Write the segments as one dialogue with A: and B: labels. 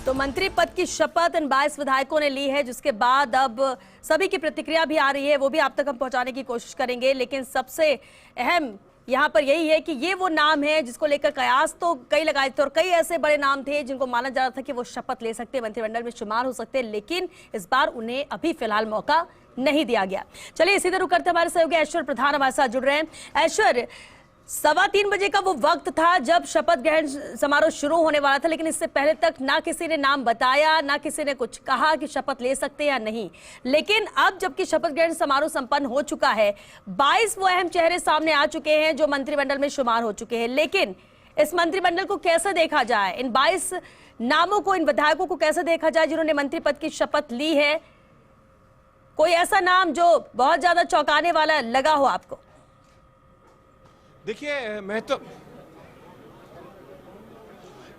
A: तो मंत्री पद की शपथ इन 22 विधायकों ने ली है, जिसके बाद अब सभी की प्रतिक्रिया भी आ रही है, वो भी आप तक हम पहुंचाने की कोशिश करेंगे। लेकिन सबसे अहम यहाँ पर यही है कि ये वो नाम है जिसको लेकर कयास तो कई लगाए थे और कई ऐसे बड़े नाम थे जिनको माना जा रहा था कि वो शपथ ले सकते, मंत्रिमंडल में शुमार हो सकते, लेकिन इस बार उन्हें अभी फिलहाल मौका नहीं दिया गया। चलिए इसी तरह करते हमारे सहयोगी ऐश्वर्य प्रधान हमारे साथ जुड़ रहे हैं। ऐश्वर्य, 3:15 बजे का वो वक्त था जब शपथ ग्रहण समारोह शुरू होने वाला था, लेकिन इससे पहले तक ना किसी ने नाम बताया, ना किसी ने कुछ कहा कि शपथ ले सकते या नहीं। लेकिन अब जबकि शपथ ग्रहण समारोह संपन्न हो चुका है, 22 वो अहम चेहरे सामने आ चुके हैं जो मंत्रिमंडल में शुमार हो चुके हैं। लेकिन इस मंत्रिमंडल को कैसे देखा जाए, इन 22 नामों को, इन विधायकों को कैसे देखा जाए जिन्होंने मंत्री पद की शपथ ली है? कोई ऐसा नाम जो बहुत ज्यादा चौंकाने वाला लगा हो आपको?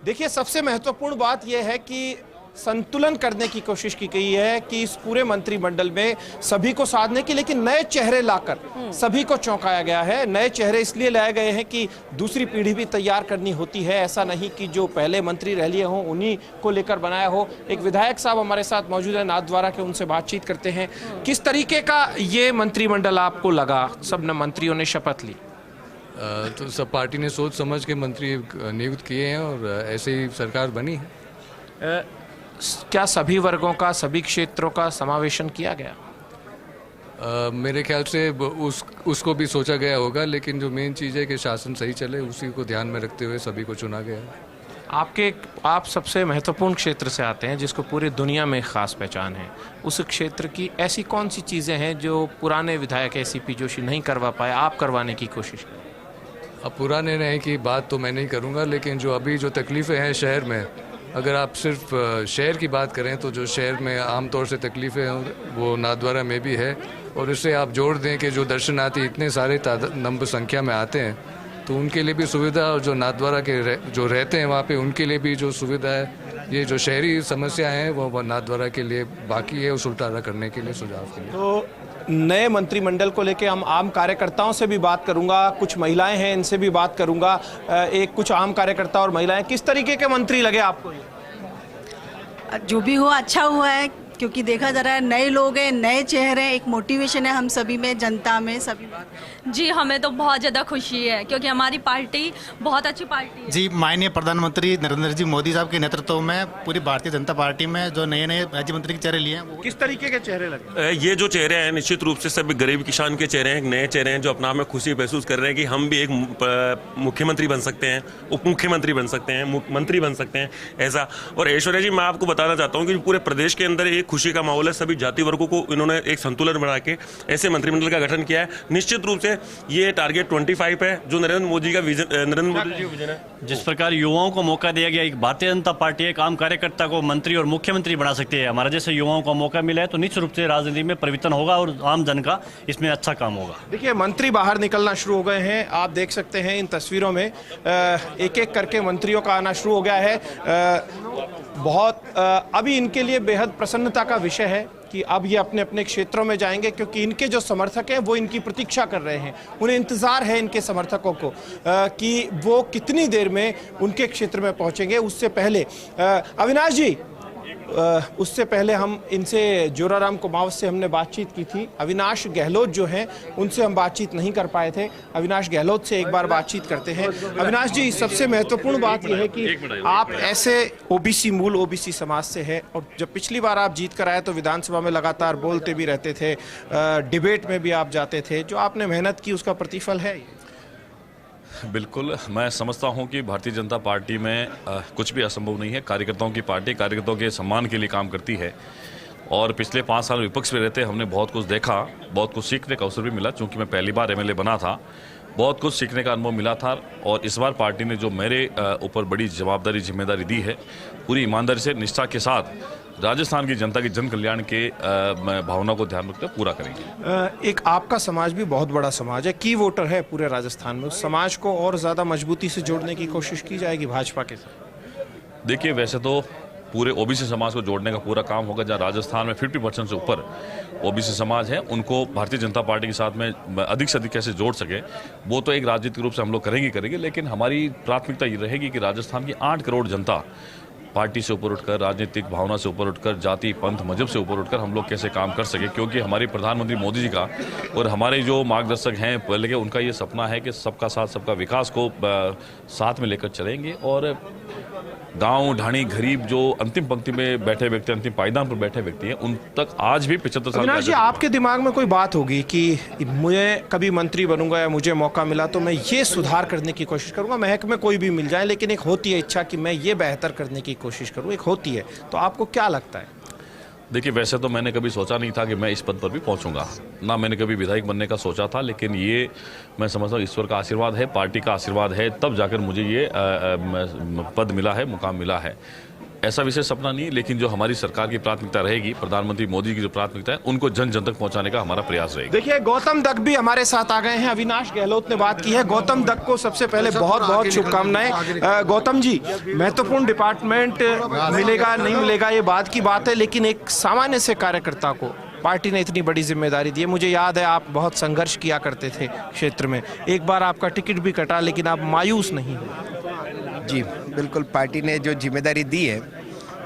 B: देखिए सबसे महत्वपूर्ण बात यह है कि संतुलन करने की कोशिश की गई है कि इस पूरे मंत्रिमंडल में सभी को साधने की, लेकिन नए चेहरे लाकर सभी को चौंकाया गया है। नए चेहरे इसलिए लाए गए हैं कि दूसरी पीढ़ी भी तैयार करनी होती है, ऐसा नहीं कि जो पहले मंत्री रह लिए हों उन्हीं को लेकर बनाया हो। एक विधायक साहब हमारे साथ मौजूद है नाथद्वारा के, उनसे बातचीत करते हैं। किस तरीके का ये मंत्रिमंडल आपको लगा? सब मंत्रियों ने शपथ ली
C: तो सब पार्टी ने सोच समझ के मंत्री नियुक्त किए हैं और ऐसे ही सरकार बनी है।
B: क्या सभी वर्गों का, सभी क्षेत्रों का समावेशन किया गया?
C: मेरे ख्याल से उसको भी सोचा गया होगा, लेकिन जो मेन चीज़ है कि शासन सही चले उसी को ध्यान में रखते हुए सभी को चुना गया।
B: आप सबसे महत्वपूर्ण क्षेत्र से आते हैं जिसको पूरी दुनिया में खास पहचान है। उस क्षेत्र की ऐसी कौन सी चीज़ें हैं जो पुराने विधायक एसीपी जोशी नहीं करवा पाए, आप करवाने की कोशिश करें?
C: अब पुराने नहीं की बात तो मैं नहीं करूंगा, लेकिन जो अभी जो तकलीफ़ें हैं शहर में, अगर आप सिर्फ शहर की बात करें तो जो शहर में आमतौर से तकलीफ़ें हैं वो नाथद्वारा में भी है। और इससे आप जोड़ दें कि जो दर्शनार्थी इतने सारे नंबर संख्या में आते हैं तो उनके लिए भी सुविधा, और जो नाथद्वारा के जो रहते हैं वहाँ पे उनके लिए भी जो सुविधा है। ये जो शहरी समस्या हैं वो नाथद्वारा के लिए बाकी है, उस सुलटारा करने के लिए, सुझाव के लिए।
B: तो नए मंत्रिमंडल को लेके हम आम कार्यकर्ताओं से भी बात करूंगा, कुछ महिलाएं हैं इनसे भी बात करूंगा। कुछ आम कार्यकर्ता और महिलाएं, किस तरीके के मंत्री लगे आपको?
D: जो भी हुआ अच्छा हुआ है, क्योंकि देखा जा रहा है नए लोग हैं, नए चेहरे हैं, एक मोटिवेशन है हम सभी में, जनता में, सभी में।
E: जी हमें तो बहुत ज़्यादा खुशी है क्योंकि हमारी पार्टी बहुत अच्छी पार्टी है।
F: जी माननीय प्रधानमंत्री नरेंद्र जी मोदी साहब के नेतृत्व में पूरी भारतीय जनता पार्टी में जो नए नए राज्य मंत्री के चेहरे लिए हैं,
B: किस तरीके के चेहरे लगे?
G: ये जो चेहरे हैं निश्चित रूप से सब गरीब किसान के चेहरे हैं, नए चेहरे हैं जो अपना में खुशी महसूस कर रहे हैं कि हम भी एक मुख्यमंत्री बन सकते हैं, उप मुख्यमंत्री बन सकते हैं, मंत्री बन सकते हैं, ऐसा। और ऐश्वर्या जी, मैं आपको बताना चाहता हूँ कि पूरे प्रदेश के अंदर एक खुशी का माहौल है। सभी जाति वर्गों को इन्होंने एक संतुलन बना के ऐसे मंत्रिमंडल का गठन किया है। निश्चित रूप से ये टारगेट 25 है जो नरेंद्र मोदी का विजन है।
H: जिस प्रकार युवाओं को मौका दिया गया, एक भारतीय जनता पार्टी एक आम कार्यकर्ता को मंत्री और मुख्यमंत्री बना सकती है। हमारे जैसे युवाओं को मौका मिला है तो निश्चित रूप से राजनीति में परिवर्तन होगा और आम जन का इसमें अच्छा काम होगा।
B: देखिए मंत्री बाहर निकलना शुरू हो गए हैं, आप देख सकते हैं इन तस्वीरों में एक एक करके मंत्रियों का आना शुरू हो गया है। बहुत अभी इनके लिए बेहद प्रसन्नता का विषय है कि अब ये अपने अपने क्षेत्रों में जाएंगे, क्योंकि इनके जो समर्थक हैं वो इनकी प्रतीक्षा कर रहे हैं। उन्हें इंतजार है इनके समर्थकों को कि वो कितनी देर में उनके क्षेत्र में पहुंचेंगे। उससे पहले अविनाश जी, उससे पहले हम इनसे, जोराराम कुमावत से हमने बातचीत की थी। अविनाश गहलोत जो हैं उनसे हम बातचीत नहीं कर पाए थे। अविनाश गहलोत से एक बार बातचीत करते हैं। अविनाश जी, सबसे महत्वपूर्ण बात यह है कि आप ऐसे ओबीसी, मूल ओबीसी समाज से है, और जब पिछली बार आप जीत कर आए तो विधानसभा में लगातार बोलते भी रहते थे, डिबेट में भी आप जाते थे। जो आपने मेहनत की उसका प्रतिफल है?
I: बिल्कुल, मैं समझता हूं कि भारतीय जनता पार्टी में कुछ भी असंभव नहीं है। कार्यकर्ताओं की पार्टी कार्यकर्ताओं के सम्मान के लिए काम करती है, और पिछले 5 साल विपक्ष में रहते हमने बहुत कुछ देखा, बहुत कुछ सीखने का अवसर भी मिला। चूंकि मैं पहली बार एमएलए बना था, बहुत कुछ सीखने का अनुभव मिला था। और इस बार पार्टी ने जो मेरे ऊपर बड़ी जवाबदारी, जिम्मेदारी दी है, पूरी ईमानदारी से, निष्ठा के साथ राजस्थान की जनता की जन कल्याण के भावना को ध्यान रखते हुए पूरा करेंगे।
B: एक आपका समाज भी बहुत बड़ा समाज है, की वोटर है पूरे राजस्थान में। उस समाज को और ज़्यादा मजबूती से जोड़ने की कोशिश की जाएगी भाजपा के साथ?
I: देखिए, वैसे तो पूरे ओबीसी समाज को जोड़ने का पूरा काम होगा। जहाँ राजस्थान में 50% से ऊपर ओबीसी समाज है, उनको भारतीय जनता पार्टी के साथ में अधिक से अधिक कैसे जोड़ सके, वो तो एक राजनीतिक रूप से हम लोग करेंगे। लेकिन हमारी प्राथमिकता ये रहेगी कि राजस्थान की 8 करोड़ जनता पार्टी से ऊपर उठकर, राजनीतिक भावना से ऊपर उठकर, जाति पंथ मजहब से ऊपर उठकर हम लोग कैसे काम कर सके, क्योंकि हमारे प्रधानमंत्री मोदी जी का और हमारे जो मार्गदर्शक हैं पहले के, उनका ये सपना है कि सबका साथ सबका विकास को साथ में लेकर चलेंगे और गांव ढाणी गरीब जो अंतिम पंक्ति में बैठे व्यक्ति, अंतिम पायदान पर बैठे व्यक्ति हैं, उन तक आज भी 75 साल
B: अविनाश जी, आपके दिमाग में कोई बात होगी कि मुझे कभी मंत्री बनूंगा या मुझे मौका मिला तो मैं ये सुधार करने की कोशिश करूंगा, महकमे कोई भी मिल जाए, लेकिन एक होती है इच्छा कि मैं ये बेहतर करने की कोशिश करूं, एक होती है, तो आपको क्या लगता है?
I: देखिए, वैसे तो मैंने कभी सोचा नहीं था कि मैं इस पद पर भी पहुंचूंगा, ना मैंने कभी विधायक बनने का सोचा था, लेकिन ये मैं समझता हूँ ईश्वर का आशीर्वाद है, पार्टी का आशीर्वाद है, तब जाकर मुझे ये पद मिला है, मुकाम मिला है। ऐसा विशेष सपना नहीं, लेकिन जो हमारी सरकार की प्राथमिकता रहेगी, प्रधानमंत्री मोदी की जो प्राथमिकता है, उनको जन जन तक पहुंचाने का हमारा प्रयास रहेगा।
B: देखिए, गौतम दत्त भी हमारे साथ आ गए हैं, अविनाश गहलोत ने बात की है। गौतम दत्त को सबसे पहले बहुत बहुत शुभकामनाएं। गौतम जी, महत्वपूर्ण डिपार्टमेंट मिलेगा नहीं मिलेगा ये बाद की बात है, लेकिन एक सामान्य से कार्यकर्ता को पार्टी ने इतनी बड़ी जिम्मेदारी दी है। मुझे याद है आप बहुत संघर्ष किया करते थे क्षेत्र में, एक बार आपका टिकट भी कटा, लेकिन आप मायूस नहीं हुए।
J: जी बिल्कुल, पार्टी ने जो जिम्मेदारी दी है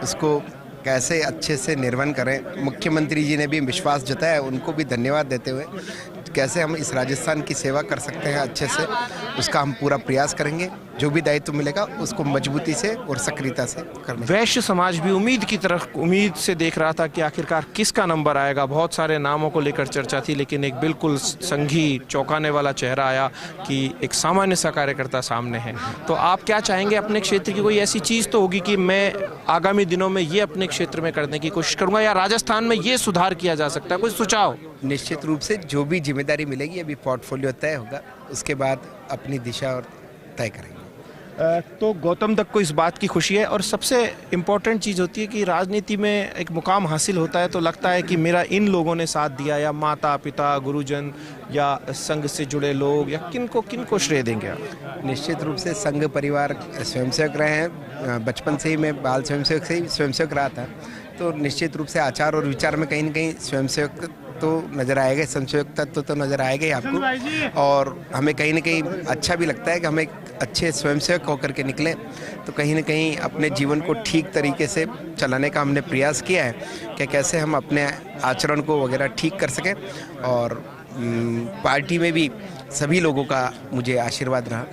J: उसको कैसे अच्छे से निर्वहन करें, मुख्यमंत्री जी ने भी विश्वास जताया, उनको भी धन्यवाद देते हुए कैसे हम इस राजस्थान की सेवा कर सकते हैं अच्छे से, उसका हम पूरा प्रयास करेंगे। जो भी दायित्व मिलेगा उसको मजबूती से और सक्रियता से करना।
B: वैश्य समाज भी उम्मीद से देख रहा था कि आखिरकार किसका नंबर आएगा। बहुत सारे नामों को लेकर चर्चा थी, लेकिन एक बिल्कुल संघी चौंकाने वाला चेहरा आया कि एक सामान्य सा कार्यकर्ता सामने है। तो आप क्या चाहेंगे? अपने क्षेत्र की कोई ऐसी चीज़ तो होगी कि मैं आगामी दिनों में ये अपने क्षेत्र में करने की कोशिश करूंगा, या राजस्थान में ये सुधार किया जा सकता है, कोई सुझाव?
J: निश्चित रूप से जो भी जिम्मेदारी मिलेगी, अभी पोर्टफोलियो तय होगा, उसके बाद अपनी दिशा और तय करेंगे।
B: तो गौतम दत्त को इस बात की खुशी है, और सबसे इम्पोर्टेंट चीज़ होती है कि राजनीति में एक मुकाम हासिल होता है तो लगता है कि मेरा इन लोगों ने साथ दिया, या माता पिता, गुरुजन या संघ से जुड़े लोग, या किनको श्रेय देंगे आप?
J: निश्चित रूप से संघ परिवार स्वयंसेवक रहे हैं, बचपन से ही मैं बाल स्वयंसेवक से ही स्वयंसेवक रहा था, तो निश्चित रूप से आचार और विचार में कहीं न कहीं स्वयंसेवक तो नज़र आएगा, स्वयंसेवक तत्व तो नज़र आएगा ही आपको, और हमें कहीं न कहीं अच्छा भी लगता है कि हम एक अच्छे स्वयंसेवक होकर के निकलें, तो कहीं न कहीं अपने जीवन को ठीक तरीके से चलाने का हमने प्रयास किया है कि कैसे हम अपने आचरण को वगैरह ठीक कर सकें, और पार्टी में भी सभी लोगों का मुझे आशीर्वाद रहा।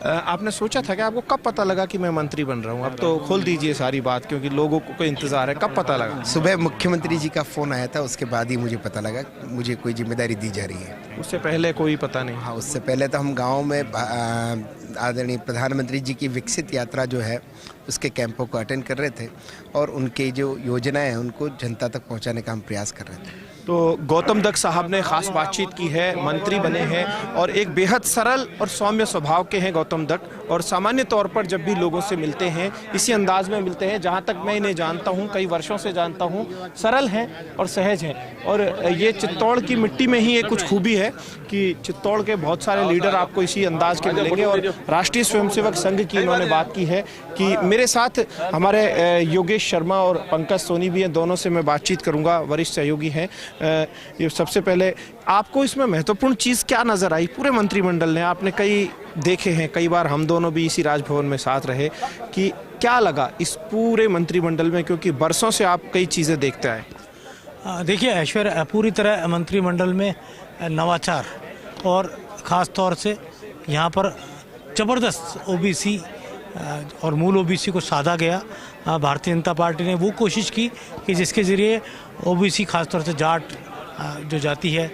B: आपने सोचा था कि आपको कब पता लगा कि मैं मंत्री बन रहा हूँ? अब तो खोल दीजिए सारी बात, क्योंकि लोगों को इंतजार है। कब पता लगा?
J: सुबह मुख्यमंत्री जी का फ़ोन आया था, उसके बाद ही मुझे पता लगा मुझे कोई जिम्मेदारी दी जा रही है।
B: उससे पहले कोई पता नहीं?
J: हाँ, उससे पहले तो हम गाँव में आदरणीय प्रधानमंत्री जी की विकसित यात्रा जो है उसके कैंपों को अटेंड कर रहे थे, और उनकी जो योजनाएं हैं उनको जनता तक पहुंचाने का हम प्रयास कर रहे थे।
B: तो गौतम दत्त साहब ने खास बातचीत की है, मंत्री बने हैं, और एक बेहद सरल और सौम्य स्वभाव के हैं गौतम दत्त, और सामान्य तौर पर जब भी लोगों से मिलते हैं इसी अंदाज में मिलते हैं। जहां तक मैं इन्हें जानता हूं, कई वर्षों से जानता हूं, सरल हैं और सहज हैं, और ये चित्तौड़ की मिट्टी में ही एक कुछ खूबी है कि चित्तौड़ के बहुत सारे लीडर आपको इसी अंदाज के मिलेंगे। और राष्ट्रीय स्वयंसेवक संघ की इन्होंने बात की है कि मेरे साथ हमारे योगेश शर्मा और पंकज सोनी भी हैं, दोनों से मैं बातचीत करूंगा, वरिष्ठ सहयोगी हैं। ये सबसे पहले आपको इसमें महत्वपूर्ण चीज़ क्या नज़र आई? पूरे मंत्रिमंडल ने आपने कई देखे हैं, कई बार हम दोनों भी इसी राजभवन में साथ रहे, कि क्या लगा इस पूरे मंत्रिमंडल में, क्योंकि बरसों से आप कई चीज़ें देखते आए?
K: देखिए ऐश्वर्य, पूरी तरह मंत्रिमंडल में नवाचार, और ख़ास तौर से यहाँ पर ज़बरदस्त ओबीसी और मूल ओबीसी को साधा गया। भारतीय जनता पार्टी ने वो कोशिश की कि जिसके ज़रिए ओबीसी खासतौर से जाट जो जाति है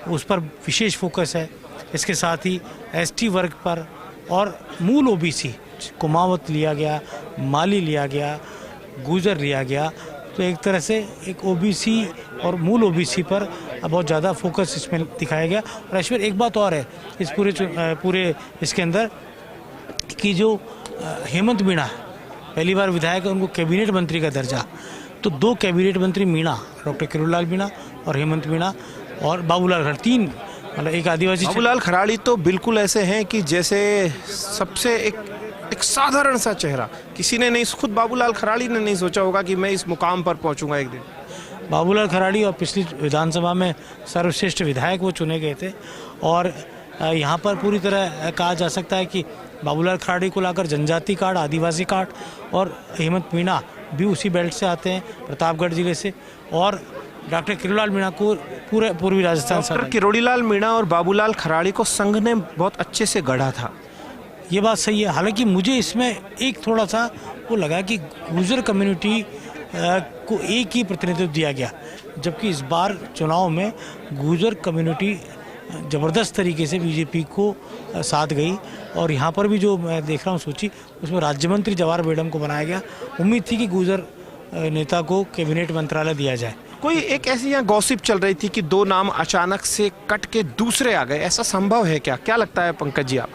K: उस पर विशेष फोकस है। इसके साथ ही एसटी वर्ग पर और मूल ओबीसी, कुमावत लिया गया, माली लिया गया, गुजर लिया गया, तो एक तरह से एक ओबीसी और मूल ओबीसी पर बहुत ज़्यादा फोकस इसमें दिखाया गया। और ऐश्वर्य, एक बात और है इस पूरे इसके अंदर कि जो हेमंत मीणा पहली बार विधायक है, उनको कैबिनेट मंत्री का दर्जा, तो 2 कैबिनेट मंत्री मीणा, डॉक्टर किरोड़लाल मीणा और हेमंत मीणा और बाबूलाल खराड़ी, 3, मतलब एक आदिवासी।
B: बाबूलाल खराड़ी तो बिल्कुल ऐसे हैं कि जैसे सबसे एक साधारण सा चेहरा, किसी ने नहीं, खुद बाबूलाल खराड़ी ने नहीं सोचा होगा कि मैं इस मुकाम पर पहुंचूंगा एक दिन।
K: बाबूलाल खराड़ी और पिछली विधानसभा में सर्वश्रेष्ठ विधायक वो चुने गए थे, और यहाँ पर पूरी तरह कहा जा सकता है कि बाबूलाल खराड़ी को लाकर जनजाति कार्ड, आदिवासी कार्ड, और हेमंत मीणा भी उसी बेल्ट से आते हैं, प्रतापगढ़ जिले से, और डॉक्टर किरोड़ीलाल मीणा को पूरे पूर्वी राजस्थान से।
B: डॉक्टर किरोड़ीलाल मीणा और बाबूलाल खराड़ी को संघ ने बहुत अच्छे से गढ़ा था।
K: ये बात सही है। हालांकि मुझे इसमें एक थोड़ा सा वो लगा कि गुर्जर कम्युनिटी को एक ही प्रतिनिधित्व दिया गया, जबकि इस बार चुनाव में गुर्जर कम्युनिटी ज़बरदस्त तरीके से बीजेपी को साथ गई। और यहाँ पर भी जो मैं देख रहा हूँ सूची, उसमें राज्य मंत्री जवाहर बेगम को बनाया गया। उम्मीद थी कि गुर्जर नेता को कैबिनेट मंत्रालय दिया जाए।
B: कोई एक ऐसी यहाँ गॉसिप चल रही थी कि 2 नाम अचानक से कट के दूसरे आ गए, ऐसा संभव है क्या? क्या लगता है पंकज जी आप?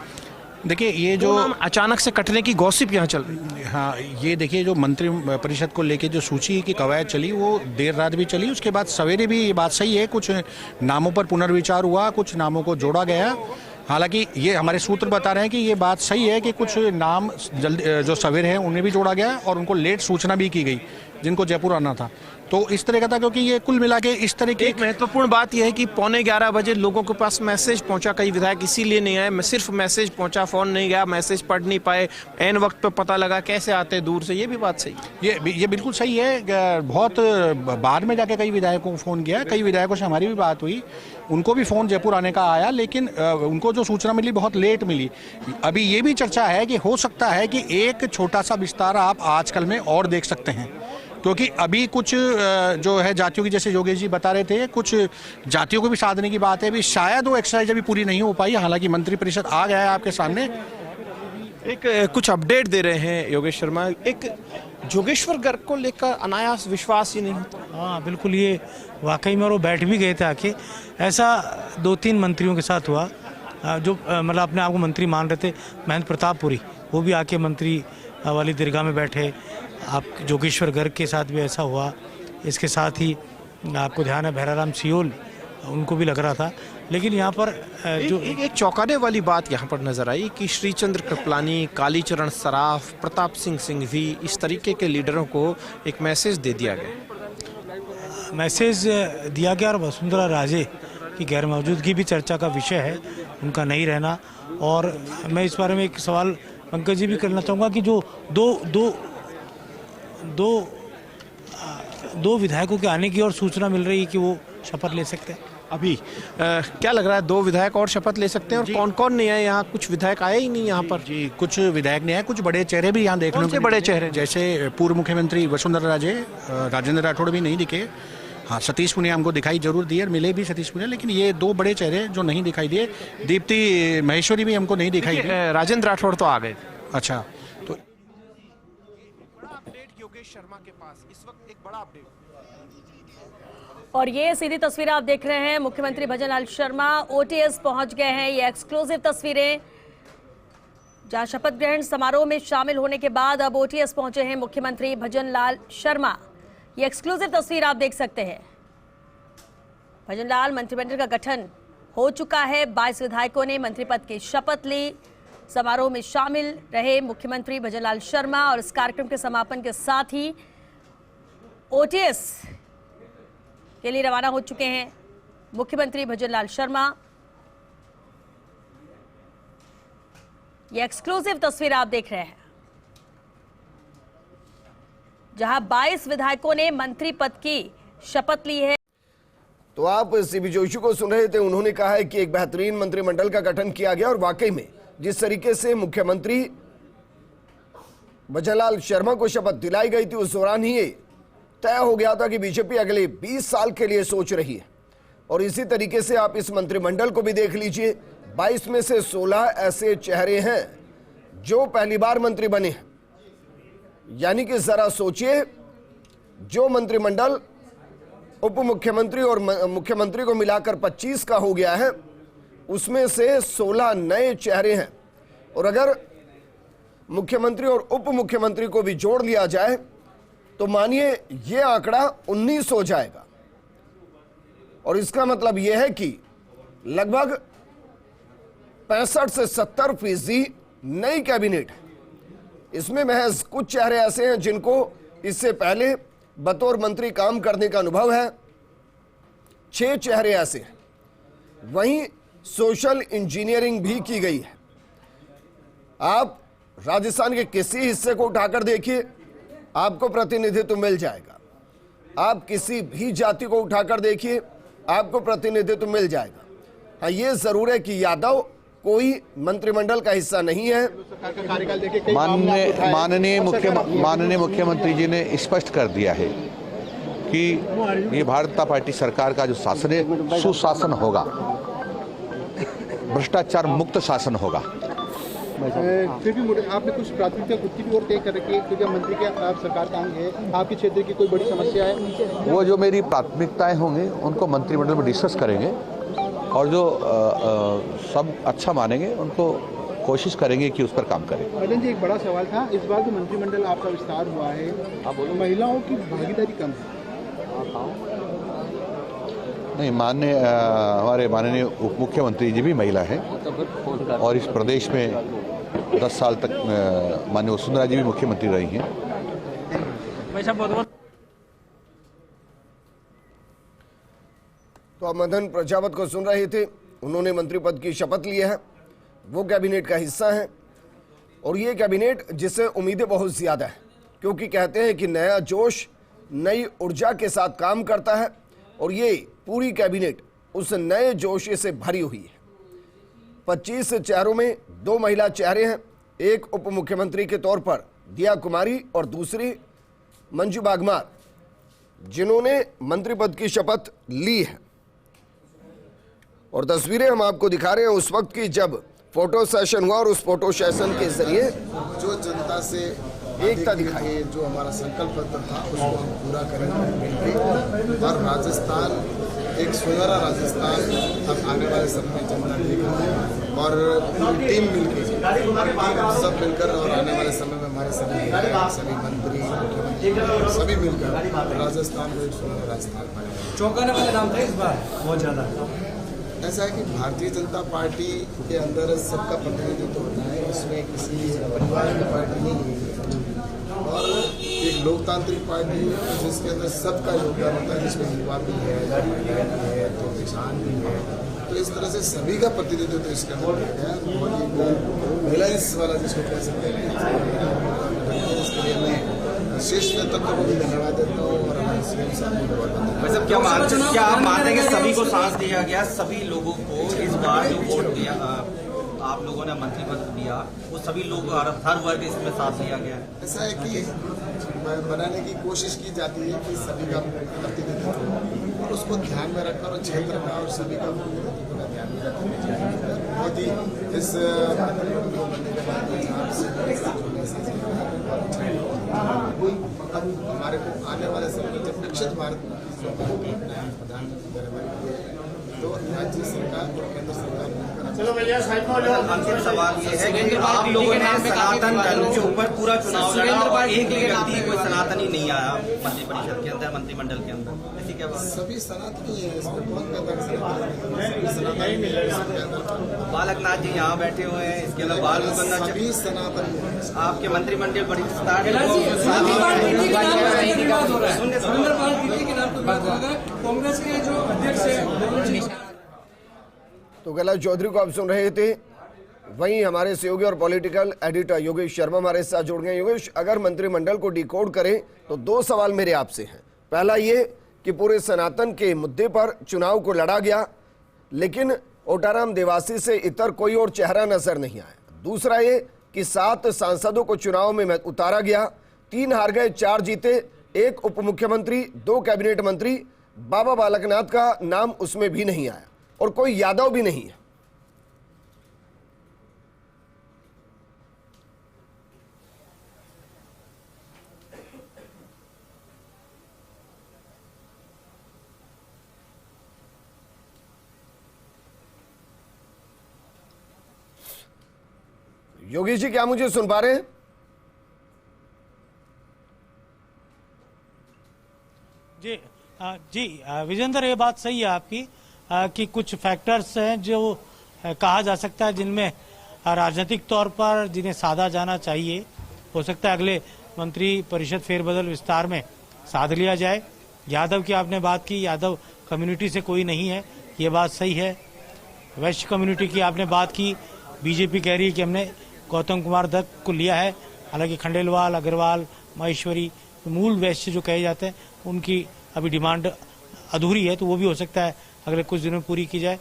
L: देखिए ये जो
B: अचानक से कटने की गॉसिप यहाँ चल रही है।
L: हाँ, ये देखिए जो मंत्री परिषद को लेके जो सूची की कवायद चली वो देर रात भी चली, उसके बाद सवेरे भी ये बात सही है, कुछ नामों पर पुनर्विचार हुआ, कुछ नामों को जोड़ा गया। हालांकि ये हमारे सूत्र बता रहे हैं कि ये बात सही है कि कुछ नाम जल्दी जो सवेरे हैं उन्हें भी जोड़ा गया और उनको लेट सूचना भी की गई जिनको जयपुर आना था। तो इस तरह का था, क्योंकि ये कुल मिला के इस तरह की
B: एक महत्वपूर्ण बात यह है कि 11:15 बजे लोगों के पास मैसेज पहुंचा, कई विधायक इसीलिए नहीं आए, सिर्फ मैसेज पहुंचा, फोन नहीं गया, मैसेज पढ़ नहीं पाए, एन वक्त पे पता लगा, कैसे आते दूर से, ये भी बात सही है।
L: ये बिल्कुल सही है। बहुत बाद में जाके कई विधायकों को फ़ोन किया, कई विधायकों से हमारी भी बात हुई, उनको भी फ़ोन जयपुर आने का आया, लेकिन उनको जो सूचना मिली बहुत लेट मिली। अभी ये भी चर्चा है कि हो सकता है कि एक छोटा सा विस्तार आप आजकल में और देख सकते हैं, क्योंकि अभी कुछ जो है जातियों की, जैसे योगेश जी बता रहे थे, कुछ जातियों को भी साधने की बात है। अभी शायद वो एक्सरसाइज अभी पूरी नहीं हो पाई, हालांकि मंत्री परिषद आ गया है आपके सामने।
B: एक कुछ अपडेट दे रहे हैं योगेश शर्मा, एक जोगेश्वर गर्ग को लेकर अनायास विश्वास ही नहीं होता।
K: हाँ बिल्कुल, ये वाकई में वो बैठ भी गए थे आके। ऐसा 2-3 मंत्रियों के साथ हुआ जो मतलब अपने आप को मंत्री मान रहे थे। महेंद्र प्रतापपुरी वो भी आके मंत्री वाली दीर्घा में बैठे। आप जोगेश्वर गर्ग के साथ भी ऐसा हुआ। इसके साथ ही आपको ध्यान है भैराराम सियोल, उनको भी लग रहा था। लेकिन यहाँ पर जो
B: एक चौंकाने वाली बात यहाँ पर नजर आई कि श्रीचंद्र कृपलानी, कालीचरण सराफ, प्रताप सिंह सिंघवी, इस तरीके के लीडरों को एक मैसेज दे दिया गया।
K: मैसेज दिया गया और वसुंधरा राजे की गैर मौजूदगी भी चर्चा का विषय है, उनका नहीं रहना। और मैं इस बारे में एक सवाल पंकज जी भी करना चाहूँगा कि जो दो विधायकों के आने की और सूचना मिल रही है कि वो शपथ ले सकते हैं।
B: अभी क्या लग रहा है, 2 विधायक और शपथ ले सकते हैं? और कौन कौन नहीं आए यहाँ? कुछ विधायक आए ही नहीं यहाँ पर।
L: जी, कुछ विधायक नहीं आए, कुछ बड़े चेहरे भी यहाँ देखने को।
B: बड़े चेहरे
L: जैसे पूर्व मुख्यमंत्री वसुंधरा राजे, राजेंद्र राठौड़ भी नहीं दिखे। हाँ, सतीश पुनिया हमको दिखाई जरूर दिए और मिले भी सतीश पुनिया, लेकिन ये 2 बड़े चेहरे जो नहीं दिखाई दिए। दीप्ति महेश्वरी भी हमको नहीं दिखाई दी।
B: राजेंद्र राठौड़ तो आ गए।
L: अच्छा, तो
B: बड़ा अपडेट योगेश शर्मा के पास इस वक्त, एक बड़ा अपडेट।
A: और ये सीधी तस्वीरें आप देख रहे हैं, मुख्यमंत्री भजनलाल शर्मा ओटीएस पहुंच गए हैं। ये एक्सक्लूसिव तस्वीरें, जहां शपथ ग्रहण समारोह में शामिल होने के बाद अब ओटीएस पहुंचे हैं मुख्यमंत्री भजनलाल शर्मा। ये एक्सक्लूसिव तस्वीर आप देख सकते हैं। भजनलाल, मंत्रिमंडल का गठन हो चुका है, 22 विधायकों ने मंत्री पद की शपथ ली। समारोह में शामिल रहे मुख्यमंत्री भजनलाल शर्मा और इस कार्यक्रम के समापन के साथ ही ओटीएस के लिए रवाना हो चुके हैं मुख्यमंत्री भजनलाल शर्मा। ये एक्सक्लूसिव तस्वीर आप देख रहे हैं, जहां 22 विधायकों ने मंत्री पद की शपथ ली है।
M: तो आप सीबी जोशी को सुन रहे थे, उन्होंने कहा है कि एक बेहतरीन मंत्रिमंडल का गठन किया गया और वाकई में जिस तरीके से मुख्यमंत्री भजनलाल शर्मा को शपथ दिलाई गई थी, उस दौरान ही तय हो गया था कि बीजेपी अगले 20 साल के लिए सोच रही है। और इसी तरीके से आप इस मंत्रिमंडल को भी देख लीजिए, 22 में से 16 ऐसे चेहरे हैं जो पहली बार मंत्री बने हैं। यानी कि जरा सोचिए, जो मंत्रिमंडल उप मुख्यमंत्री और मुख्यमंत्री को मिलाकर 25 का हो गया है, उसमें से 16 नए चेहरे हैं। और अगर मुख्यमंत्री और उप मुख्यमंत्री को भी जोड़ लिया जाए तो मानिए ये आंकड़ा 19 हो जाएगा। और इसका मतलब यह है कि लगभग 65 से 70% नई कैबिनेट है। इसमें महज कुछ चेहरे ऐसे हैं जिनको इससे पहले बतौर मंत्री काम करने का अनुभव है, 6 चेहरे ऐसे हैं। वहीं सोशल इंजीनियरिंग भी की गई है। आप राजस्थान के किसी हिस्से को उठाकर देखिए, आपको प्रतिनिधित्व मिल जाएगा। आप किसी भी जाति को उठाकर देखिए, आपको प्रतिनिधित्व मिल जाएगा। हाँ, ये जरूर है कि यादव कोई मंत्रिमंडल का हिस्सा नहीं है।
N: माननीय मुख्यमंत्री जी ने स्पष्ट कर दिया है कि ये भारतीय जनता पार्टी सरकार का जो शासन है सुशासन होगा, भ्रष्टाचार मुक्त शासन होगा।
L: फिर भी आपने कुछ प्राथमिकता खुद की भी और तय कर रखी है, क्योंकि मंत्री के आप सरकार का अंग है, आपके क्षेत्र की कोई बड़ी समस्या है?
N: वो जो मेरी प्राथमिकताएं होंगी उनको मंत्रिमंडल में डिस्कस करेंगे और जो सब अच्छा मानेंगे उनको कोशिश करेंगे कि उस पर काम करें।
L: मदन जी, एक बड़ा सवाल था, इस बार जो मंत्रिमंडल आपका विस्तार हुआ है, महिलाओं की भागीदारी कम है।
N: नहीं, हमारे माननीय उप मुख्यमंत्री जी भी महिला हैं और इस प्रदेश में 10 साल तक माननीय वसुंधरा जी भी मुख्यमंत्री रही हैं।
M: तो आप मदन प्रजापत को सुन रहे थे। उन्होंने मंत्री पद की शपथ ली है, वो कैबिनेट का हिस्सा है और ये कैबिनेट जिससे उम्मीदें बहुत ज्यादा है, क्योंकि कहते हैं कि नया जोश नई ऊर्जा के साथ काम करता है और ये पूरी कैबिनेट उस नए जोश से भरी हुई है। 25 चेहरों में 2 महिला चेहरे हैं, एक उप मुख्यमंत्री के तौर पर दिया कुमारी और दूसरी मंजू बागमार, जिन्होंने मंत्री पद की शपथ ली है। और तस्वीरें हम आपको दिखा रहे हैं उस वक्त की जब फोटो सेशन हुआ और उस फोटो सेशन के जरिए
O: जो जनता से
M: एकता दिखाई,
O: जो हमारा संकल्प पत्र था उसको हम पूरा करेंगे और राजस्थान एक सुनहरा राजस्थान अब आने वाले समय में जनता देखेगी और टीम मिलकर सब मिलकर और आने वाले समय में हमारे सभी मंत्री मुख्यमंत्री सभी मिलकर राजस्थान को एक सुनहरा राजस्थान बनाएंगे।
P: चौंकाने वाला नाम था इस बार बहुत ज़्यादा।
O: ऐसा है कि भारतीय जनता पार्टी के अंदर सबका प्रतिनिधित्व होता है, इसमें किसी परिवार की पार्टी नहीं है और एक लोकतांत्रिक पार्टी जिसके अंदर सबका योगदान होता है, जिसमें युवा भी है तो किसान भी है, तो इस तरह से सभी का प्रतिनिधित्व इसके अंदर है। बहुत ही रिलायंस वाला जिसको कह सकते हैं, इसके लिए मैं शीर्ष नेतृत्व को भी धन्यवाद देता हूँ और हमारे सीएम साहब को बहुत धन्यवाद।
P: क्या आप मानते हैं कि सभी को सांस दिया गया, सभी लोगों को इस बार जो वोट दिया आप लोगों ने मंत्री पद दिया वो सभी लोग हर वर्ग इसमें साथ दिया गया है?
O: ऐसा है कि बनाने की कोशिश की जाती है कि सभी का प्रतिनिधित्व हो और उसको ध्यान में रखकर और क्षेत्र का और सभी का प्रतिनिधित्व का ध्यान में रखना बहुत ही इस हमारे को आने वाले समय में जब विकसित भारत प्रधानमंत्री तो राज्य सरकार और केंद्र सरकार
P: अंतिम सवाल ये है कि आप लोगों ने सनातन धर्म के ऊपर पूरा चुनाव लड़ा और एक व्यक्ति कोई सनातनी नहीं आया मंत्री परिषद के अंदर, मंत्रिमंडल के अंदर, ऐसी क्या बात?
O: सभी सनातनी है, इसमें बहुत सनातनी।
P: बालकनाथ जी यहाँ बैठे हुए हैं, इसके अलावा बाल मुकुंदन
O: सभी सनातनी
P: आपके मंत्रिमंडल बड़ी विस्तार कांग्रेस के जो अध्यक्ष है।
M: तो कैलाश चौधरी को आप सुन रहे थे। वहीं हमारे सहयोगी और पॉलिटिकल एडिटर योगेश शर्मा हमारे साथ जुड़ गए। योगेश, अगर मंत्रिमंडल को डिकोड करें तो 2 सवाल मेरे आपसे हैं। पहला ये कि पूरे सनातन के मुद्दे पर चुनाव को लड़ा गया, लेकिन ओटाराम देवासी से इतर कोई और चेहरा नजर नहीं आया। दूसरा ये कि 7 सांसदों को चुनाव में उतारा गया, 3 हार गए, 4 जीते, 1 उप मुख्यमंत्री, 2 कैबिनेट मंत्री, बाबा बालकनाथ का नाम उसमें भी नहीं आया और कोई यादव भी नहीं है। योगी जी, क्या मुझे सुन पा रहे हैं?
K: जी विजेंद्र, ये बात सही है आपकी कि कुछ फैक्टर्स हैं जो कहा जा सकता है जिनमें राजनीतिक तौर पर जिन्हें साधा जाना चाहिए, हो सकता है अगले मंत्री परिषद फेरबदल विस्तार में साध लिया जाए। यादव की आपने बात की, यादव कम्युनिटी से कोई नहीं है, ये बात सही है। वैश्य कम्युनिटी की आपने बात की, बीजेपी कह रही है कि हमने गौतम कुमार दत्त को लिया है। हालांकि खंडेलवाल, अग्रवाल, माहेश्वरी मूल वैश्य जो कहे जाते हैं उनकी अभी डिमांड अधूरी है, तो वो भी हो सकता है अगले कुछ दिनों में पूरी की जाए।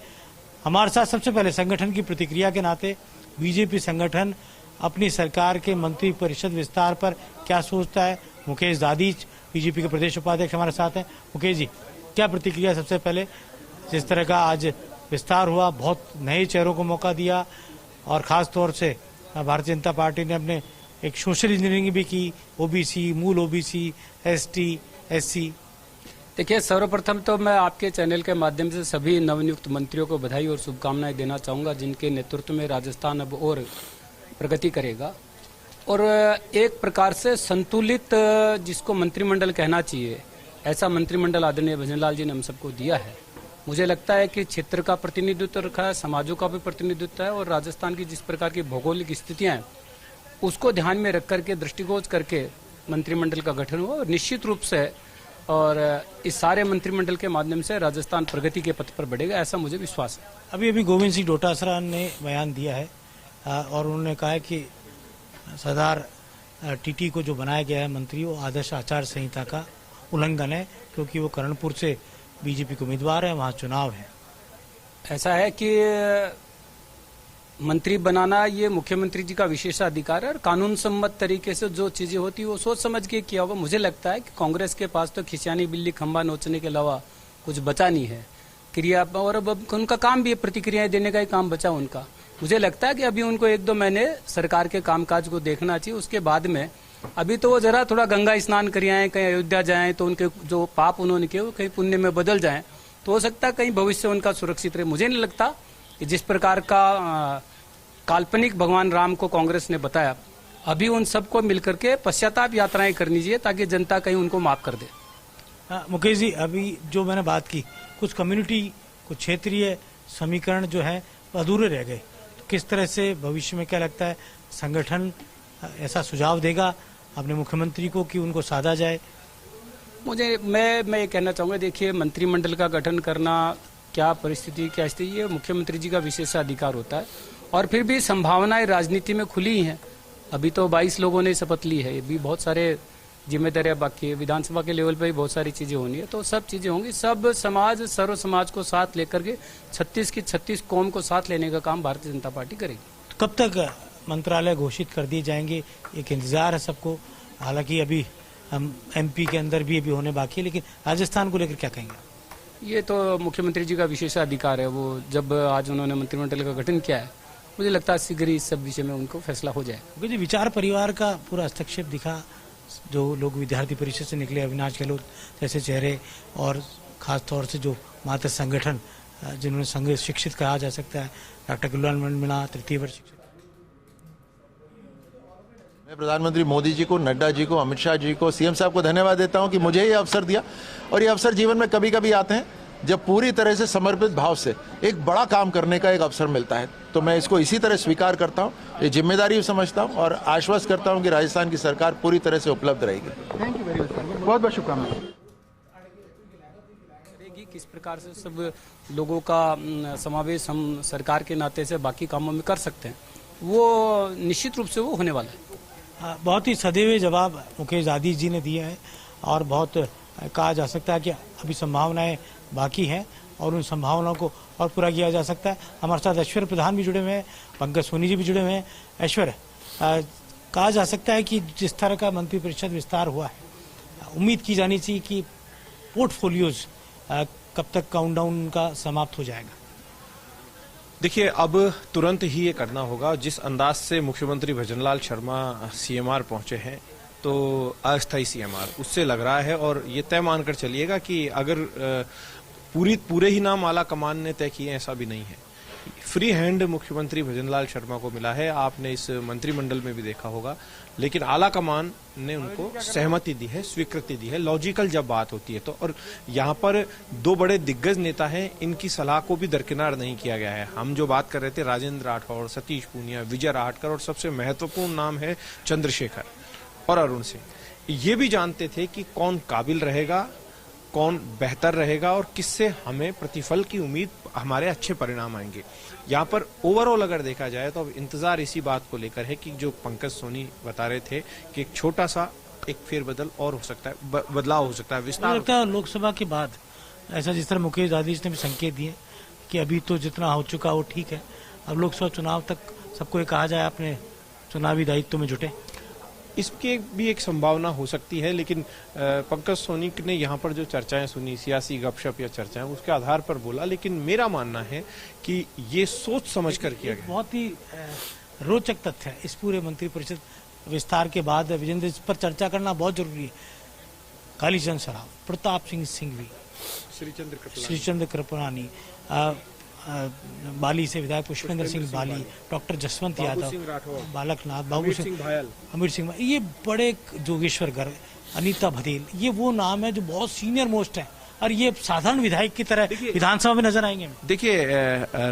K: हमारे साथ सबसे पहले संगठन की प्रतिक्रिया के नाते बीजेपी संगठन अपनी सरकार के मंत्री परिषद विस्तार पर क्या सोचता है, मुकेश दादीज बीजेपी के प्रदेश उपाध्यक्ष हमारे साथ हैं। मुकेश जी, क्या प्रतिक्रिया सबसे पहले, जिस तरह का आज विस्तार हुआ, बहुत नए चेहरों को मौका दिया और खास तौर से भारतीय जनता पार्टी ने अपने एक सोशल इंजीनियरिंग भी की, ओबीसी, मूल ओबीसी, एसटी, एससी।
Q: देखिए, सर्वप्रथम तो मैं आपके चैनल के माध्यम से सभी नवनियुक्त मंत्रियों को बधाई और शुभकामनाएं देना चाहूँगा, जिनके नेतृत्व में राजस्थान अब और प्रगति करेगा और एक प्रकार से संतुलित जिसको मंत्रिमंडल कहना चाहिए, ऐसा मंत्रिमंडल आदरणीय भजनलाल जी ने हम सबको दिया है। मुझे लगता है कि क्षेत्र का प्रतिनिधित्व रखा है, समाजों का भी प्रतिनिधित्व है और राजस्थान की जिस प्रकार की भौगोलिक स्थितियाँ हैं उसको ध्यान में रख करके, दृष्टिगोचर करके मंत्रिमंडल का गठन हुआ और निश्चित रूप से और इस सारे मंत्रिमंडल के माध्यम से राजस्थान प्रगति के पथ पर बढ़ेगा, ऐसा मुझे विश्वास है।
K: अभी गोविंद सिंह डोटासरा ने बयान दिया है और उन्होंने कहा है कि सरदार टीटी को जो बनाया गया है मंत्री, वो आदर्श आचार संहिता का उल्लंघन है, क्योंकि वो करणपुर से बीजेपी के उम्मीदवार है, वहाँ चुनाव है।
Q: ऐसा है कि मंत्री बनाना ये मुख्यमंत्री जी का विशेषाधिकार है और कानून सम्मत तरीके से जो चीजें होती है वो सोच समझ के किया होगा। मुझे लगता है कि कांग्रेस के पास तो खिसियानी बिल्ली खंबा नोचने के अलावा कुछ बचा नहीं है क्रिया, और अब उनका काम भी है, प्रतिक्रियाएं देने का ही काम बचा उनका। मुझे लगता है कि अभी उनको 1-2 महीने सरकार के कामकाज को देखना चाहिए, उसके बाद में अभी तो वो जरा थोड़ा गंगा स्नान कर आए, कहीं अयोध्या जाएं तो उनके जो पाप उन्होंने किए वो कहीं पुण्य में बदल जाएं, तो हो सकता है कहीं भविष्य उनका सुरक्षित रहे। मुझे नहीं लगता कि जिस प्रकार का काल्पनिक भगवान राम को कांग्रेस ने बताया, अभी उन सबको मिलकर के पश्चाताप यात्राएं करनी चाहिए ताकि जनता कहीं उनको माफ कर दे।
K: मुकेश जी, अभी जो मैंने बात की, कुछ कम्युनिटी, कुछ क्षेत्रीय समीकरण जो है अधूरे रह गए, तो किस तरह से भविष्य में क्या लगता है संगठन ऐसा सुझाव देगा अपने मुख्यमंत्री को कि उनको साधा जाए?
Q: मैं ये कहना चाहूँगा, देखिए मंत्रिमंडल का गठन करना, क्या परिस्थिति क्या स्थिति, ये मुख्यमंत्री जी का विशेषाधिकार होता है और फिर भी संभावनाएं राजनीति में खुली हैं। अभी तो 22 लोगों ने शपथ ली है, भी बहुत सारे जिम्मेदारियां बाकी है, विधानसभा के लेवल पर भी बहुत सारी चीजें होनी है, तो सब चीजें होंगी। सब समाज, सर्व समाज को साथ लेकर के 36 की 36 कौम को साथ लेने का काम भारतीय जनता पार्टी करेगी।
K: कब तक मंत्रालय घोषित कर दिए जाएंगे, एक इंतजार है सबको। हालांकि अभी हम एमपी के अंदर भी अभी होने बाकी है, लेकिन राजस्थान को लेकर क्या कहेंगे?
Q: ये तो मुख्यमंत्री जी का विशेषाधिकार है, वो जब आज उन्होंने मंत्रिमंडल का गठन किया है, मुझे लगता है शीघ्र ही इस सब विषय में उनको फैसला हो जाए।
K: क्योंकि विचार परिवार का पूरा हस्तक्षेप दिखा, जो लोग विद्यार्थी परिषद से निकले, अविनाश गहलोत जैसे चेहरे और खास तौर से जो मातृ संगठन जिन्होंने संघ शिक्षित कहा जा सकता है, डॉक्टर गुलाल मीणा तृतीय वर्ष शिक्षित।
R: मैं प्रधानमंत्री मोदी जी को, नड्डा जी को, अमित शाह जी को, सीएम साहब को धन्यवाद देता हूं कि मुझे ये अवसर दिया। और ये अवसर जीवन में कभी कभी आते हैं जब पूरी तरह से समर्पित भाव से एक बड़ा काम करने का एक अवसर मिलता है, तो मैं इसको इसी तरह स्वीकार करता हूं, ये जिम्मेदारी समझता हूं और आश्वस्त करता हूं कि राजस्थान की सरकार पूरी तरह से उपलब्ध रहेगी।
L: थैंक यू वेरी मच, बहुत बहुत शुभकामनाएं।
Q: किस प्रकार से सब लोगों का समावेश हम सरकार के नाते से बाकी कामों में कर सकते हैं, वो निश्चित रूप से वो होने वाला है।
K: बहुत ही सदैव जवाब मुकेश दादीज जी ने दिया है और बहुत कहा जा सकता है कि अभी संभावनाएं बाकी हैं और उन संभावनाओं को और पूरा किया जा सकता है। हमारे साथ ऐश्वर्य प्रधान भी जुड़े हुए हैं, पंकज सोनी जी भी जुड़े हुए हैं। ऐश्वर्य, कहा जा सकता है कि जिस तरह का मंत्रिपरिषद विस्तार हुआ है, उम्मीद की जानी चाहिए कि पोर्टफोलियोज कब तक काउंटडाउन का समाप्त हो जाएगा?
B: देखिए, अब तुरंत ही ये करना होगा। जिस अंदाज से मुख्यमंत्री भजनलाल शर्मा सीएमआर पहुंचे हैं, तो अस्थायी सीएमआर, उससे लग रहा है और ये तय मानकर चलिएगा कि अगर पूरे ही नाम आला कमान ने तय किए, ऐसा भी नहीं है। फ्री हैंड मुख्यमंत्री भजनलाल शर्मा को मिला है, आपने इस मंत्रिमंडल में भी देखा होगा, लेकिन आला कमान ने उनको सहमति दी है, स्वीकृति दी है। लॉजिकल जब बात होती है तो, और यहाँ पर 2 बड़े दिग्गज नेता हैं, इनकी सलाह को भी दरकिनार नहीं किया गया है। हम जो बात कर रहे थे, राजेंद्र राठौड़, सतीश पूनिया, विजय राहटकर, और सबसे महत्वपूर्ण नाम है चंद्रशेखर और अरुण सिंह। ये भी जानते थे कि कौन काबिल रहेगा कौन बेहतर रहेगा और किससे हमें प्रतिफल की उम्मीद, हमारे अच्छे परिणाम आएंगे। यहाँ पर ओवरऑल अगर देखा जाए तो अब इंतजार इसी बात को लेकर है कि जो पंकज सोनी बता रहे थे कि एक छोटा सा एक फेरबदल और हो सकता है, बदलाव हो सकता है, विस्तार
K: लगता है लोकसभा के बाद ऐसा, जिस तरह मुकेश आदित्य ने भी संकेत दिए कि अभी तो जितना हो चुका वो ठीक है, अब लोकसभा चुनाव तक सबको ये कहा जाए अपने चुनावी दायित्व में जुटे,
B: इसकी भी एक संभावना हो सकती है। लेकिन पंकज सोनी ने यहाँ पर जो चर्चाएं सुनी, सियासी गपशप या चर्चाएं, उसके आधार पर बोला। लेकिन मेरा मानना है कि ये सोच समझ कर किया गया।
K: बहुत ही रोचक तथ्य है इस पूरे मंत्रिपरिषद विस्तार के बाद विजेंद्र, इस पर चर्चा करना बहुत जरूरी है। कालीचंद सराफ, प्रताप सिंह सिंघवी, श्रीचंद्र कृपलानी, बाली से विधायक पुष्पेंद्र सिंह बाली, डॉक्टर जसवंत यादव, बालकनाथ, बाबू सिंह, अमीर सिंह, ये बड़े, जोगेश्वर गर्ग, अनीता भदेल, ये वो नाम है जो बहुत सीनियर मोस्ट है और ये साधारण विधायक की तरह विधानसभा में नजर आएंगे।
B: देखिए,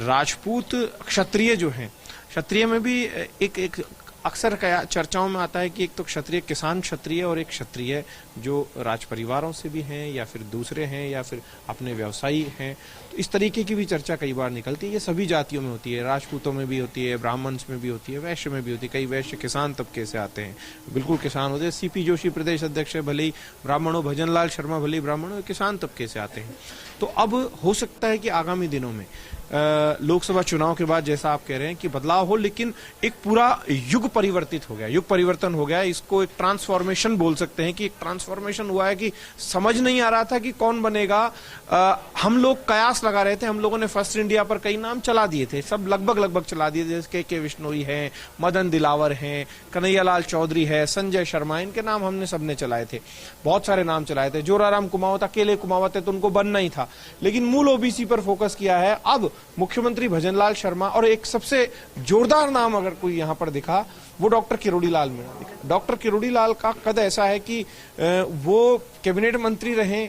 B: राजपूत क्षत्रिय जो हैं, क्षत्रिय में भी एक अक्सर चर्चाओं में आता है कि एक तो क्षत्रिय, किसान क्षत्रिय, और एक क्षत्रिय जो राज परिवारों से भी हैं या फिर दूसरे हैं या फिर अपने व्यवसायी हैं। तो इस तरीके की भी चर्चा कई बार निकलती है। ये सभी जातियों में होती है, राजपूतों में भी होती है, ब्राह्मण्स में भी होती है, वैश्य में भी होती है। कई वैश्य किसान तबके से आते हैं, बिल्कुल किसान होते हैं। सीपी जोशी प्रदेश अध्यक्ष है, भले ही ब्राह्मण हो, भजनलाल शर्मा भले ही ब्राह्मण हो, किसान तबके से आते हैं। तो अब हो सकता है कि आगामी दिनों में लोकसभा चुनाव के बाद, जैसा आप कह रहे हैं, कि बदलाव हो, लेकिन एक पूरा युग परिवर्तित हो गया, युग परिवर्तन हो गया। इसको एक ट्रांसफॉर्मेशन बोल सकते हैं कि एक ट्रांसफॉर्मेशन हुआ है कि समझ नहीं आ रहा था कि कौन बनेगा। हम लोग कयास लगा रहे थे, हम लोगों ने फर्स्ट इंडिया पर कई नाम चला दिए थे, सब लगभग चला दिए थे, जैसे के विश्नोई हैं, मदन दिलावर हैं, कन्हैयालाल चौधरी है, संजय शर्मा, इनके नाम हमने सबने चलाए थे, बहुत सारे नाम चलाए थे। जोराराम कुमावत, अकेले कुमावत है तो उनको बनना ही था, लेकिन मूल ओबीसी पर फोकस किया है। अब मुख्यमंत्री भजनलाल शर्मा, और एक सबसे जोरदार नाम अगर कोई यहां पर दिखा वो डॉक्टर किरोड़ी लाल मीणा दिखा। डॉक्टर किरोड़ी लाल का कद ऐसा है कि वो कैबिनेट मंत्री रहे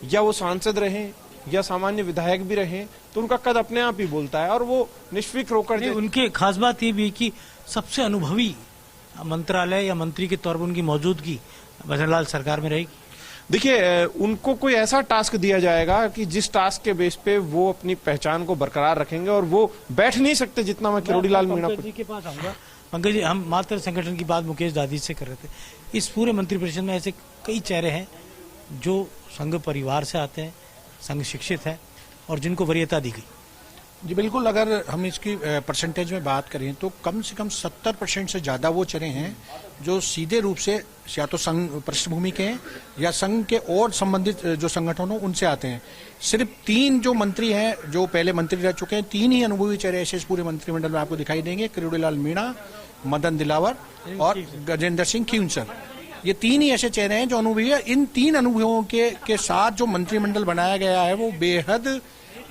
B: या वो सांसद रहे या सामान्य विधायक भी रहे, तो उनका कद अपने आप ही बोलता है और वो निष्फिक्र होकर।
K: उनके खास बात ये भी कि सबसे अनुभवी मंत्रालय या मंत्री के तौर पर उनकी मौजूदगी भजनलाल सरकार में रहेगी।
B: देखिए, उनको कोई ऐसा टास्क दिया जाएगा कि जिस टास्क के बेस पे वो अपनी पहचान को बरकरार रखेंगे और वो बैठ नहीं सकते जितना मैं किरोड़ी लाल मीणा
K: जी के पास आऊंगा। पंकज जी, हम मात्र संगठन की बात मुकेश दादी से कर रहे थे। इस पूरे मंत्रिपरिषद में ऐसे कई चेहरे हैं जो संघ परिवार से आते हैं, संघ शिक्षित है और जिनको वरीयता दी गई।
L: जी बिल्कुल, अगर हम इसकी परसेंटेज में बात करें तो कम से कम 70% से ज़्यादा वो चेहरे हैं जो सीधे रूप से या तो संघ पृष्ठभूमि के हैं या संघ के और संबंधित जो संगठन हो उनसे आते हैं। सिर्फ 3 जो मंत्री हैं जो पहले मंत्री रह चुके हैं, 3 ही अनुभवी चेहरे ऐसे इस पूरे मंत्रिमंडल में आपको दिखाई देंगे, किरोड़ी लाल मीणा, मदन दिलावर और गजेंद्र सिंह खींवसर। ये 3 ही ऐसे चेहरे हैं जो अनुभवी है। इन 3 अनुभवों के साथ जो मंत्रिमंडल बनाया गया है वो बेहद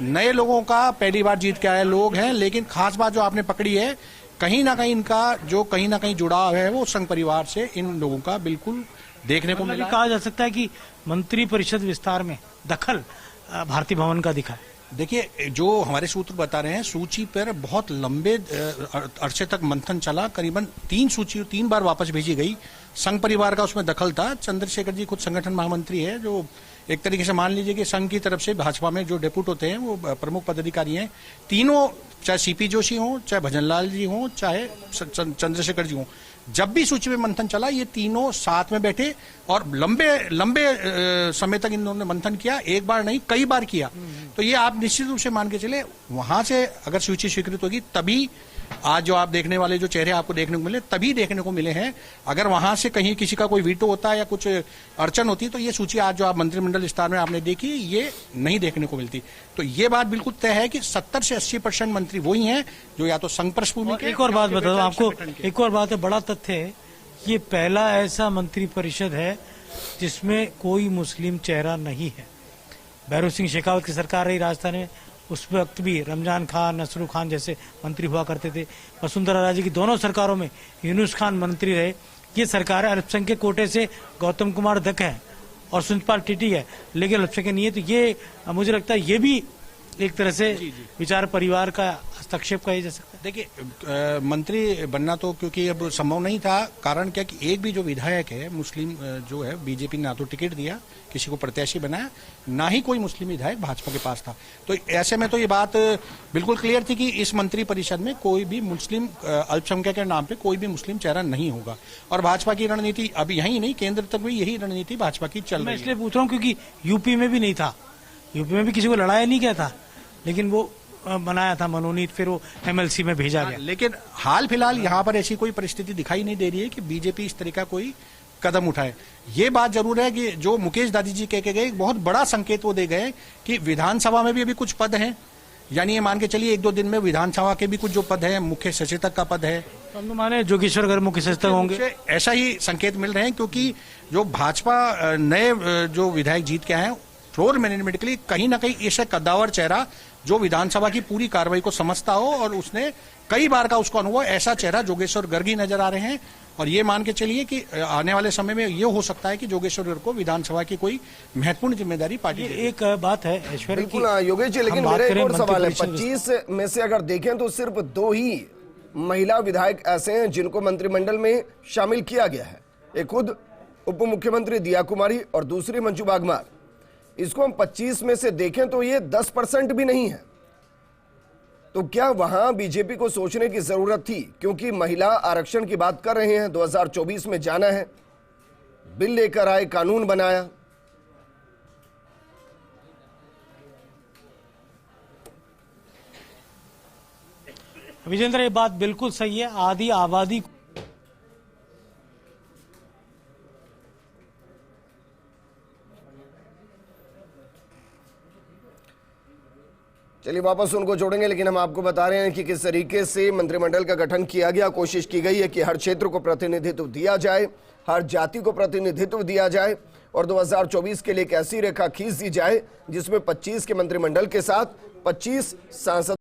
L: नए लोगों का पहली बार जीत के आए लोग हैं। लेकिन खास बात जो आपने पकड़ी है, कहीं ना कहीं इनका जो कहीं ना कहीं जुड़ाव है वो संघ परिवार से इन लोगों का बिल्कुल देखने को मिला।
K: कहा जा सकता है कि मंत्री परिषद विस्तार में दखल भारतीय भवन का दिखा है।
L: देखिए, जो हमारे सूत्र बता रहे हैं, सूची पर बहुत लंबे अरसे तक मंथन चला, करीबन 3 सूची 3 बार वापस भेजी गई। संघ परिवार का उसमें दखल था। चंद्रशेखर जी खुद संगठन महामंत्री है, जो एक तरीके से मान लीजिए कि संघ की तरफ से भाजपा में जो डेपुट होते हैं वो प्रमुख पदाधिकारी हैं। तीनों, चाहे सीपी जोशी हो, चाहे भजनलाल जी हो, चाहे चंद्रशेखर जी हो, जब भी सूची में मंथन चला ये तीनों साथ में बैठे और लंबे समय तक इन्होंने मंथन किया। एक बार नहीं, कई बार किया। तो ये आप निश्चित रूप से मान के चले, वहां से अगर सूची स्वीकृत होगी तभी आज जो आप देखने वाले जो चेहरे आपको देखने को मिले तभी देखने को मिले हैं। अगर वहां से कहीं किसी का कोई वीटो होता है या कुछ अड़चन होती तो ये सूची आज जो आप मंत्रिमंडल विस्तार में आपने देखी ये नहीं देखने को मिलती। तो ये बात बिल्कुल तय है कि 70 से 80% मंत्री वही हैं जो या तो संघ पृष्ठभूमि के।
K: एक और बात बता दूं आपको, एक और बात है, बड़ा तथ्य है, ये पहला ऐसा मंत्रिपरिषद है जिसमें कोई मुस्लिम चेहरा नहीं है। भैरव सिंह शेखावत की सरकार रही राजस्थान में, उस वक्त भी रमजान खान, नसरू खान जैसे मंत्री हुआ करते थे। वसुंधरा राजे की दोनों सरकारों में यूनुस खान मंत्री रहे। ये सरकार अल्पसंख्यक कोटे से गौतम कुमार दक है और सुंदरपाल टिटी है, लेकिन अल्पसंख्यक नहीं है। तो ये मुझे लगता है ये भी एक तरह से विचार परिवार का हस्तक्षेप कहा जा सकता है।
L: देखिए मंत्री बनना तो क्योंकि अब संभव नहीं था, कारण क्या कि एक भी जो विधायक है मुस्लिम जो है, बीजेपी ने ना तो टिकट दिया, किसी को प्रत्याशी बनाया, ना ही कोई मुस्लिम विधायक भाजपा के पास था। तो ऐसे में तो ये बात बिल्कुल क्लियर थी कि इस मंत्री परिषद में कोई भी मुस्लिम अल्पसंख्यक के नाम पे कोई भी मुस्लिम चेहरा नहीं होगा। और भाजपा की रणनीति अभी यही नहीं, केंद्र तक भी यही रणनीति भाजपा की चल रही है।
K: मैं इसलिए पूछ रहा हूँ क्योंकि यूपी में भी नहीं था, यूपी में भी किसी को लड़ाया नहीं गया था, लेकिन वो बनाया था मनोनीत, फिर वो एमएलसी में भेजा गया।
L: लेकिन हाल फिलहाल यहाँ पर ऐसी कोई परिस्थिति दिखाई नहीं दे रही है कि बीजेपी इस तरह का कोई कदम उठाए। ये बात जरूर है कि जो मुकेश दादी जी कह के गए, एक बहुत बड़ा संकेत वो दे गए कि विधानसभा में भी अभी कुछ पद हैं, यानी ये मान के चलिए 1-2 दिन में विधानसभा के भी कुछ जो पद है, मुख्य सचेतक का पद है,
K: तो हम तो माने जोगेश्वर गर्ग मुख्य सचेतक होंगे,
L: ऐसा ही संकेत मिल रहे हैं। क्योंकि जो भाजपा नए जो विधायक जीत के आए हैं, फ्लोर मैनेजमेंट के लिए कहीं ना कहीं ऐसा कद्दावर चेहरा जो विधानसभा की पूरी कार्रवाई को समझता हो और उसने कई बार का उसको अनुभव, ऐसा चेहरा जोगेश्वर गर्ग ही नजर आ रहे हैं। और ये मान के चलिए कि आने वाले समय में ये हो सकता है कि जोगेश्वर गर्ग को विधानसभा की कोई महत्वपूर्ण जिम्मेदारी पार्टी दे।
K: एक बात है ऐश्वर्य,
M: बिल्कुल योगेश जी, लेकिन मेरा एक और सवाल है, 25 में से अगर देखें तो सिर्फ 2 ही महिला विधायक ऐसे हैं जिनको मंत्रिमंडल में शामिल किया गया है। एक खुद उप मुख्यमंत्री दिया कुमारी और दूसरी मंजू बागमार। इसको हम 25 में से देखें तो ये 10% भी नहीं है। तो क्या वहां बीजेपी को सोचने की जरूरत थी? क्योंकि महिला आरक्षण की बात कर रहे हैं, 2024 में जाना है, बिल लेकर आए, कानून बनाया।
K: विजेंद्र, ये बात बिल्कुल सही है। आधी आबादी
M: चलिए वापस उनको जोड़ेंगे, लेकिन हम आपको बता रहे हैं कि किस तरीके से मंत्रिमंडल का गठन किया गया। कोशिश की गई है कि हर क्षेत्र को प्रतिनिधित्व दिया जाए, हर जाति को प्रतिनिधित्व दिया जाए और 2024 के लिए एक ऐसी रेखा खींच दी जाए जिसमें 25 के मंत्रिमंडल के साथ 25 सांसद